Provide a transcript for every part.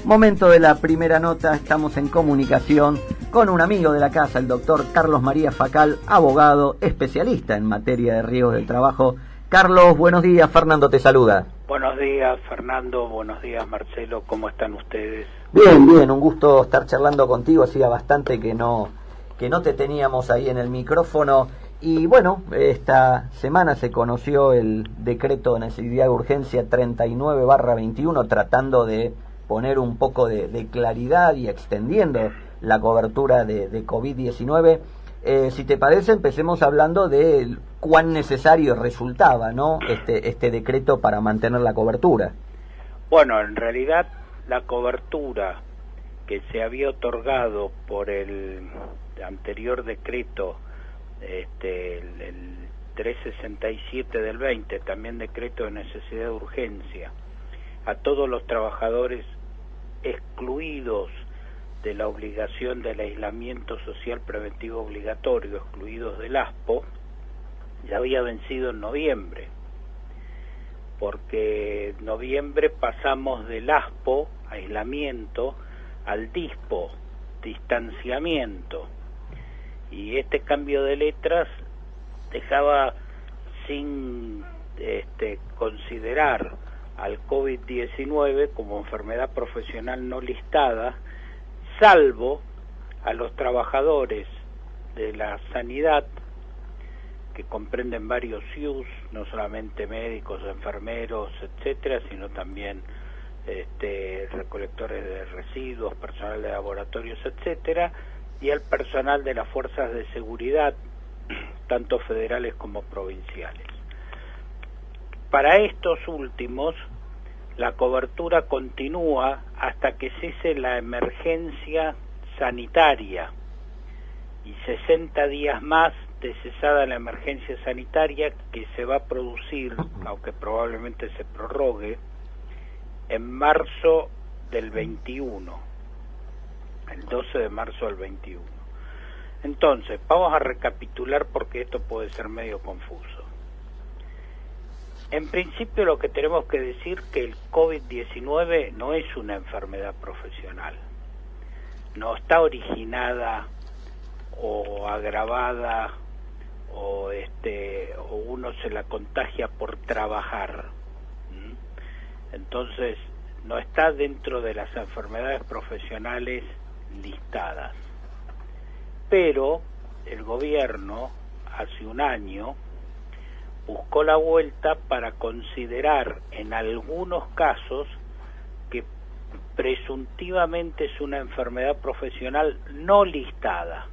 Momento de la primera nota, estamos en comunicación con un amigo de la casa, el doctor Carlos María Facal, abogado, especialista en materia de riesgos del trabajo. Carlos, buenos días, Fernando te saluda. Buenos días, Fernando, buenos días, Marcelo, ¿cómo están ustedes? Bien, bien, un gusto estar charlando contigo, hacía bastante que no te teníamos ahí en el micrófono. Y bueno, esta semana se conoció el decreto de necesidad de urgencia 39/21, tratando de poner un poco de claridad y extendiendo la cobertura de COVID-19. Si te parece, empecemos hablando de cuán necesario resultaba, ¿no?, este decreto para mantener la cobertura. Bueno, en realidad la cobertura que se había otorgado por el anterior decreto, el 367 del 20, también decreto de necesidad de urgencia, a todos los trabajadores excluidos de la obligación del aislamiento social preventivo obligatorio, excluidos del ASPO, ya había vencido en noviembre, porque en noviembre pasamos del ASPO, aislamiento, al DISPO, distanciamiento, y este cambio de letras dejaba sin considerar al COVID-19 como enfermedad profesional no listada, salvo a los trabajadores de la sanidad, que comprenden varios IUS, no solamente médicos, enfermeros, etcétera, sino también recolectores de residuos, personal de laboratorios, etcétera, y al personal de las fuerzas de seguridad, tanto federales como provinciales. Para estos últimos, la cobertura continúa hasta que cese la emergencia sanitaria, y 60 días más de cesada la emergencia sanitaria, que se va a producir, aunque probablemente se prorrogue, en marzo del 21, el 12 de marzo del 21. Entonces, vamos a recapitular porque esto puede ser medio confuso. En principio, lo que tenemos que decir que el COVID-19 no es una enfermedad profesional, no está originada o agravada o uno se la contagia por trabajar. Entonces, no está dentro de las enfermedades profesionales listadas. Pero el gobierno, hace un año, buscó la vuelta para considerar en algunos casos que presuntivamente es una enfermedad profesional no listada.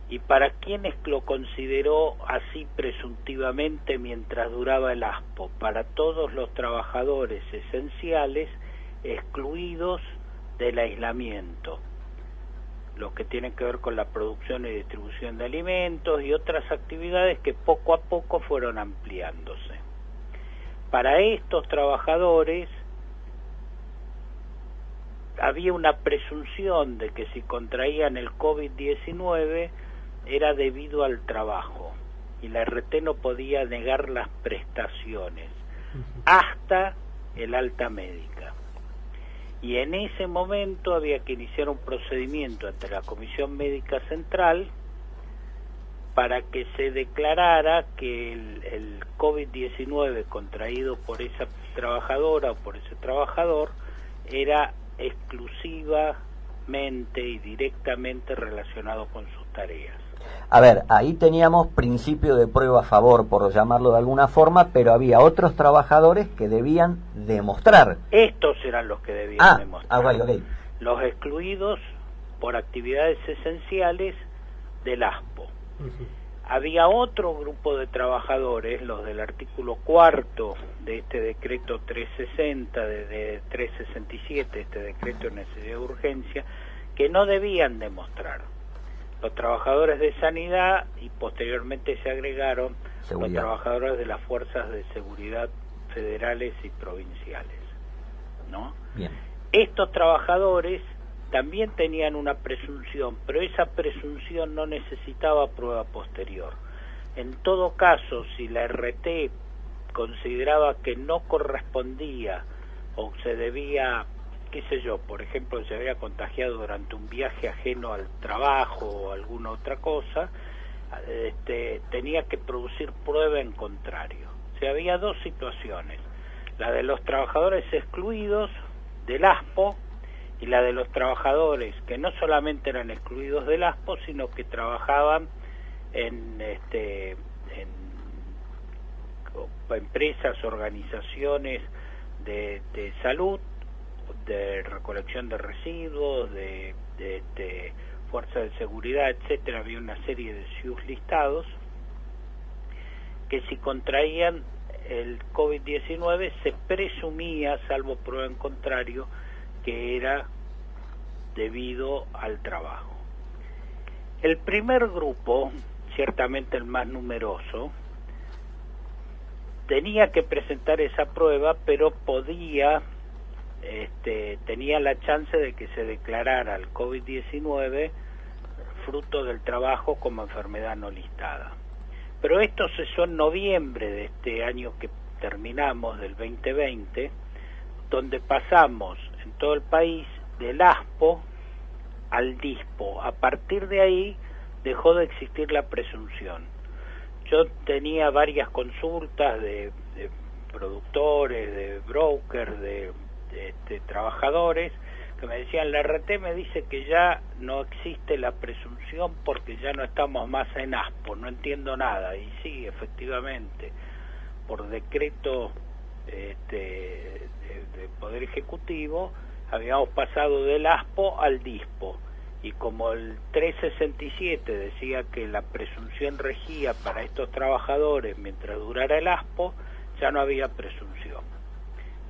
Y para quienes lo consideró así presuntivamente mientras duraba el ASPO, para todos los trabajadores esenciales excluidos del aislamiento, los que tienen que ver con la producción y distribución de alimentos y otras actividades que poco a poco fueron ampliándose. Para estos trabajadores había una presunción de que si contraían el COVID-19 era debido al trabajo, y la RT no podía negar las prestaciones hasta el alta médica. Y en ese momento había que iniciar un procedimiento ante la Comisión Médica Central para que se declarara que el COVID-19 contraído por esa trabajadora o por ese trabajador era exclusivamente y directamente relacionado con sus tareas. A ver, ahí teníamos principio de prueba a favor, por llamarlo de alguna forma, pero había otros trabajadores que debían demostrar. Estos eran los que debían demostrar. Okay. Los excluidos por actividades esenciales del ASPO. Había otro grupo de trabajadores, los del artículo 4 de este decreto 360, de 367, este decreto de necesidad de urgencia, que no debían demostrar. Los trabajadores de sanidad, y posteriormente se agregaron los trabajadores de las fuerzas de seguridad federales y provinciales, ¿no? Bien. Estos trabajadores también tenían una presunción, pero esa presunción no necesitaba prueba posterior. En todo caso, si la RT consideraba que no correspondía o se debía qué sé yo, por ejemplo, se había contagiado durante un viaje ajeno al trabajo o alguna otra cosa, tenía que producir prueba en contrario. O sea, había dos situaciones, la de los trabajadores excluidos del ASPO y la de los trabajadores que no solamente eran excluidos del ASPO, sino que trabajaban en empresas, organizaciones de salud, de recolección de residuos, de fuerza de seguridad, etcétera. Había una serie de SIUS listados que si contraían el COVID-19 se presumía, salvo prueba en contrario, que era debido al trabajo. El primer grupo, ciertamente el más numeroso, tenía que presentar esa prueba, pero tenía la chance de que se declarara el COVID-19 fruto del trabajo como enfermedad no listada. Pero esto cesó en noviembre de este año que terminamos, del 2020, donde pasamos en todo el país del ASPO al DISPO. A partir de ahí dejó de existir la presunción. Yo tenía varias consultas de productores, de brokers, de trabajadores que me decían, la RT me dice que ya no existe la presunción porque ya no estamos más en ASPO, no entiendo nada. Y sí, efectivamente, por decreto de Poder Ejecutivo habíamos pasado del ASPO al DISPO, y como el 367 decía que la presunción regía para estos trabajadores mientras durara el ASPO, ya no había presunción.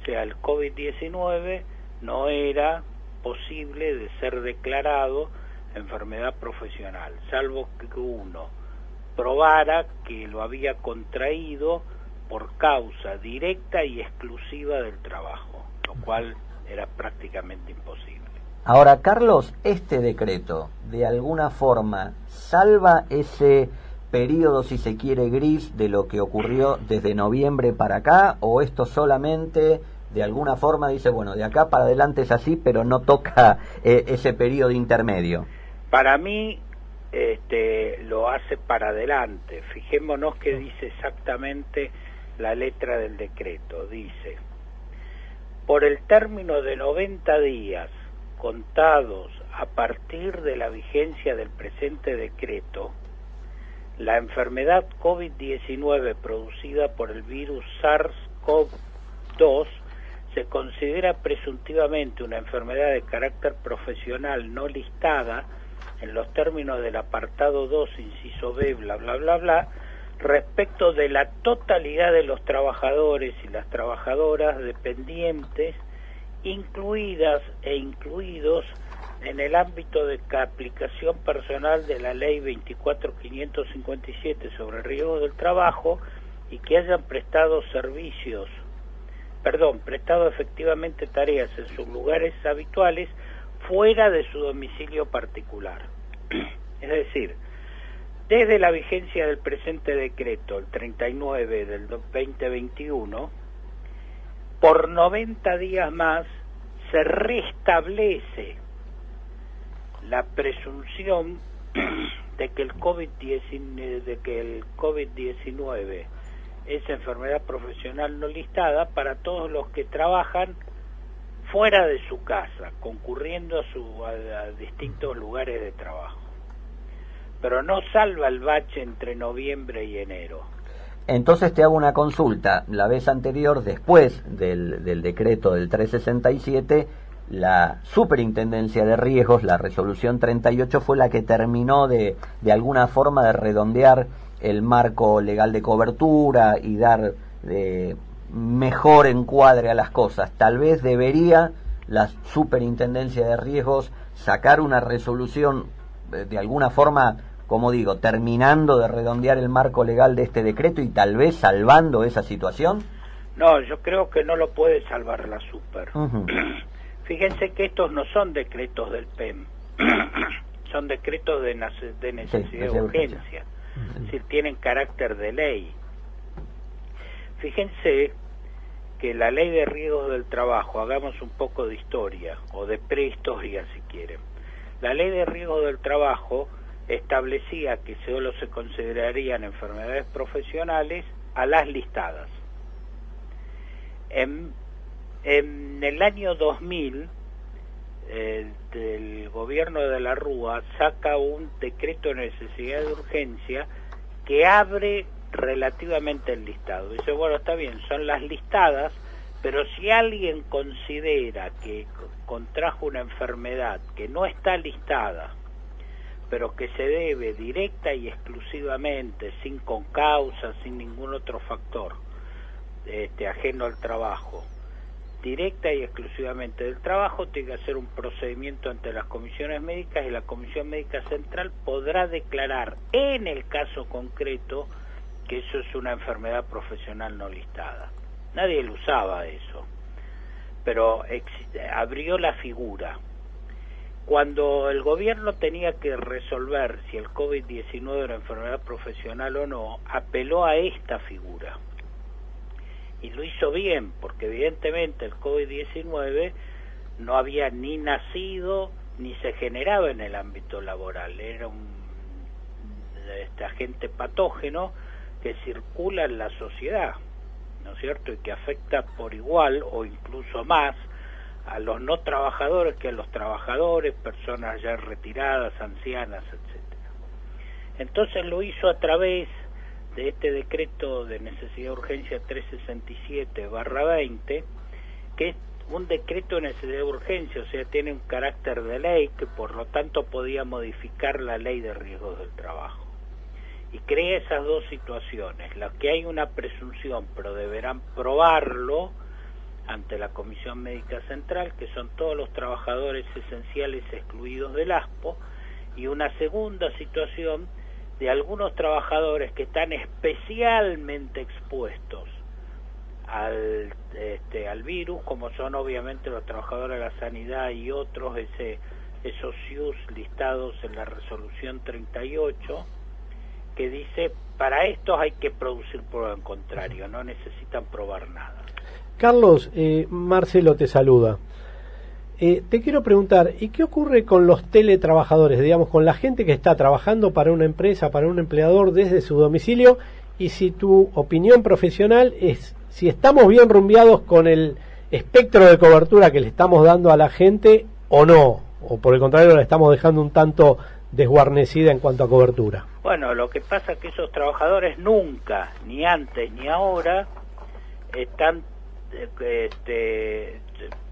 O sea, el COVID-19 no era posible de ser declarado enfermedad profesional, salvo que uno probara que lo había contraído por causa directa y exclusiva del trabajo, lo cual era prácticamente imposible. Ahora, Carlos, este decreto, de alguna forma, salva ese periodo, si se quiere, gris de lo que ocurrió desde noviembre para acá, o esto solamente, de alguna forma, dice, bueno, de acá para adelante es así, pero no toca ese periodo intermedio? Para mí, lo hace para adelante. Fijémonos que dice exactamente la letra del decreto. Dice, por el término de 90 días, contados a partir de la vigencia del presente decreto, la enfermedad COVID-19 producida por el virus SARS-CoV-2 se considera presuntivamente una enfermedad de carácter profesional no listada en los términos del apartado 2, inciso B, bla, bla, bla, bla, respecto de la totalidad de los trabajadores y las trabajadoras dependientes, incluidas e incluidos en el ámbito de aplicación personal de la ley 24.557 sobre riesgos del trabajo y que hayan prestado efectivamente tareas en sus lugares habituales fuera de su domicilio particular. Es decir, desde la vigencia del presente decreto, el 39 del 2021, por 90 días más se restablece la presunción de que el COVID-19 es enfermedad profesional no listada para todos los que trabajan fuera de su casa, concurriendo a distintos lugares de trabajo. Pero no salva el bache entre noviembre y enero. Entonces te hago una consulta. La vez anterior, después del decreto del 367, la Superintendencia de Riesgos, la resolución 38, fue la que terminó de alguna forma de redondear el marco legal de cobertura y dar mejor encuadre a las cosas. Tal vez debería la Superintendencia de Riesgos sacar una resolución de alguna forma, como digo, terminando de redondear el marco legal de este decreto y tal vez salvando esa situación. No, yo creo que no lo puede salvar la Super. Fíjense que estos no son decretos del PEM, son decretos de necesidad de urgencia, es decir, tienen carácter de ley. Fíjense que la ley de riesgos del trabajo, hagamos un poco de historia, o de prehistoria si quieren. La ley de riesgos del trabajo establecía que solo se considerarían enfermedades profesionales a las listadas. En el año 2000, el gobierno de la Rúa saca un decreto de necesidad de urgencia que abre relativamente el listado. Dice, bueno, está bien, son las listadas, pero si alguien considera que contrajo una enfermedad que no está listada, pero que se debe directa y exclusivamente, sin concausa, sin ningún otro factor ajeno al trabajo, directa y exclusivamente del trabajo, tiene que hacer un procedimiento ante las comisiones médicas, y la Comisión Médica Central podrá declarar en el caso concreto que eso es una enfermedad profesional no listada. Nadie lo usaba eso, pero abrió la figura. Cuando el gobierno tenía que resolver si el COVID-19 era enfermedad profesional o no, apeló a esta figura. Y lo hizo bien, porque evidentemente el COVID-19 no había ni nacido ni se generaba en el ámbito laboral. Era un agente patógeno que circula en la sociedad, ¿no es cierto? Y que afecta por igual o incluso más a los no trabajadores que a los trabajadores, personas ya retiradas, ancianas, etcétera. Entonces lo hizo a través de este decreto de necesidad de urgencia 367/20, que es un decreto de necesidad de urgencia, o sea, tiene un carácter de ley, que por lo tanto podía modificar la ley de riesgos del trabajo. Y crea esas dos situaciones, la que hay una presunción, pero deberán probarlo ante la Comisión Médica Central, que son todos los trabajadores esenciales excluidos del ASPO, y una segunda situación de algunos trabajadores que están especialmente expuestos al virus, como son obviamente los trabajadores de la sanidad y otros, esos SIUS listados en la resolución 38, que dice, para estos hay que producir prueba en contrario, no necesitan probar nada. Carlos, Marcelo te saluda. Te quiero preguntar, ¿y qué ocurre con los teletrabajadores? Digamos, con la gente que está trabajando para una empresa, para un empleador desde su domicilio, y si tu opinión profesional es si estamos bien rumbeados con el espectro de cobertura que le estamos dando a la gente o no, o por el contrario la estamos dejando un tanto desguarnecida en cuanto a cobertura. Bueno, lo que pasa es que esos trabajadores nunca, ni antes ni ahora, están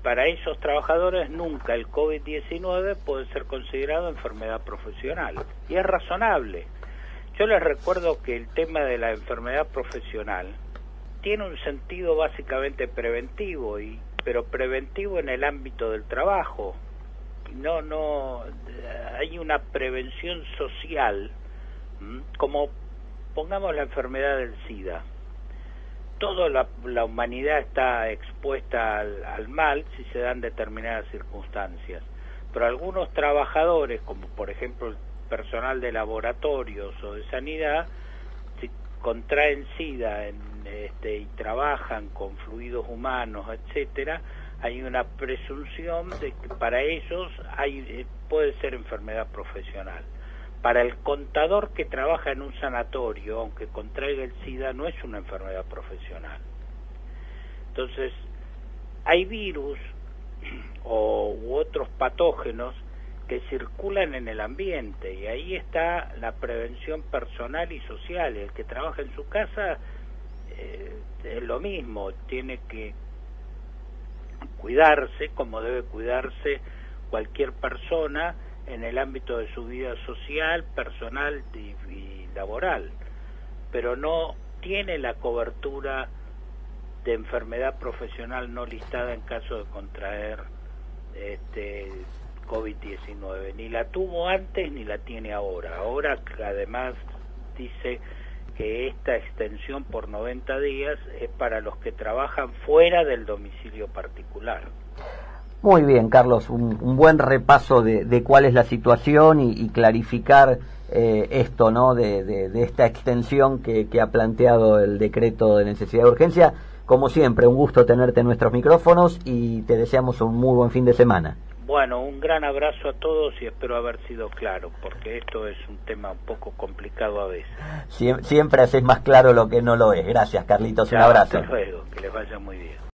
para esos trabajadores nunca el COVID-19 puede ser considerado enfermedad profesional, y es razonable. Yo les recuerdo que el tema de la enfermedad profesional tiene un sentido básicamente preventivo, pero preventivo en el ámbito del trabajo. No hay una prevención social, como pongamos la enfermedad del SIDA. Toda la humanidad está expuesta al mal si se dan determinadas circunstancias, pero algunos trabajadores, como por ejemplo el personal de laboratorios o de sanidad, si contraen SIDA y trabajan con fluidos humanos, etcétera, hay una presunción de que para ellos puede ser enfermedad profesional. Para el contador que trabaja en un sanatorio, aunque contraiga el SIDA, no es una enfermedad profesional. Entonces, hay virus u otros patógenos que circulan en el ambiente, y ahí está la prevención personal y social. El que trabaja en su casa es lo mismo, tiene que cuidarse como debe cuidarse cualquier persona en el ámbito de su vida social, personal y laboral, pero no tiene la cobertura de enfermedad profesional no listada en caso de contraer COVID-19. Ni la tuvo antes ni la tiene ahora. Ahora además dice que esta extensión por 90 días es para los que trabajan fuera del domicilio particular. Muy bien, Carlos, un buen repaso de cuál es la situación y clarificar esto, ¿no? De esta extensión que ha planteado el decreto de necesidad de urgencia. como siempre, un gusto tenerte en nuestros micrófonos y te deseamos un muy buen fin de semana. Bueno, un gran abrazo a todos y espero haber sido claro, porque esto es un tema un poco complicado a veces. Siempre haces más claro lo que no lo es. Gracias, Carlitos. Chao, Un abrazo. hasta luego, que les vaya muy bien.